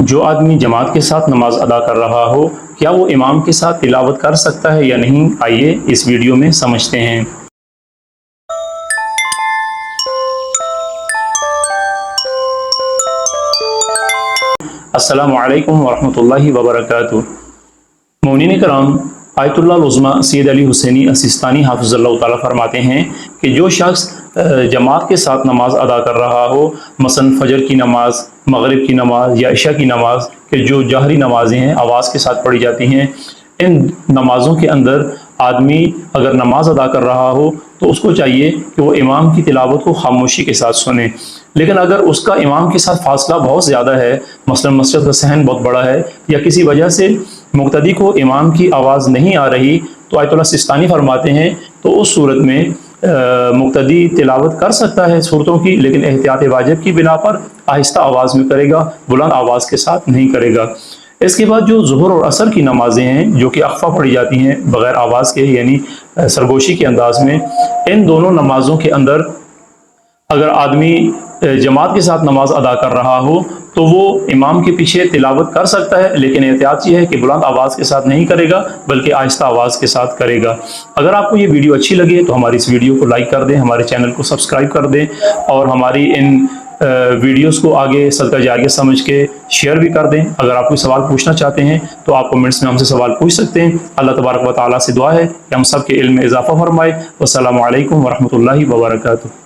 जो आदमी जमात के साथ नमाज अदा कर रहा हो, क्या वो इमाम के साथ तिलावत कर सकता है या नहीं? आइए इस वीडियो में समझते हैं। अस्सलामु अलैकुम वरहमतुल्लाहि वबरकातुहू। मोमिनीन कराम, आयतुल्लाह उज़्मा सैयद अली हुसैनी सिस्तानी हाफ़िज़ुल्लाह ताला फरमाते हैं कि जो शख्स जमात के साथ नमाज अदा कर रहा हो, मसलन फजर की नमाज, मगरिब की नमाज या इशा की नमाज के जो जहरी नमाज़ें हैं, आवाज़ के साथ पढ़ी जाती हैं, इन नमाज़ों के अंदर आदमी अगर नमाज अदा कर रहा हो तो उसको चाहिए कि वो इमाम की तिलावत को खामोशी के साथ सुने। लेकिन अगर उसका इमाम के साथ फासला बहुत ज़्यादा है, मसलन मस्जिद का सहन बहुत बड़ा है या किसी वजह से मुक्तदी को इमाम की आवाज़ नहीं आ रही, तो आयतुल्लाह सिस्तानी फरमाते हैं तो उस सूरत में मुक्तदी तिलावत कर सकता है सूरतों की, लेकिन एहतियात वाजिब की बिना पर आहिस्ता आवाज़ में करेगा, बुलंद आवाज़ के साथ नहीं करेगा। इसके बाद जो ज़ुहर और असर की नमाज़ें हैं जो कि अख्फ़ा पढ़ी जाती हैं बग़ैर आवाज़ के, यानी सरगोशी के अंदाज़ में, इन दोनों नमाज़ों के अंदर अगर आदमी जमात के साथ नमाज अदा कर रहा हो तो वो इमाम के पीछे तिलावत कर सकता है, लेकिन एहतियात ये है कि बुलंद आवाज़ के साथ नहीं करेगा बल्कि आहिस्ता आवाज़ के साथ करेगा। अगर आपको ये वीडियो अच्छी लगे तो हमारी इस वीडियो को लाइक कर दें, हमारे चैनल को सब्सक्राइब कर दें और हमारी इन वीडियोस को आगे सदका जारिया समझ के शेयर भी कर दें। अगर आप कोई सवाल पूछना चाहते हैं तो आप कमेंट्स में हमसे सवाल पूछ सकते हैं। अल्लाह तबारक व तआला से दुआ है कि हम सब के इल्म में इजाफ़ा फरमाए। वस्सलामु अलैकुम वरहमतुल्लाहि वबरकातुहू।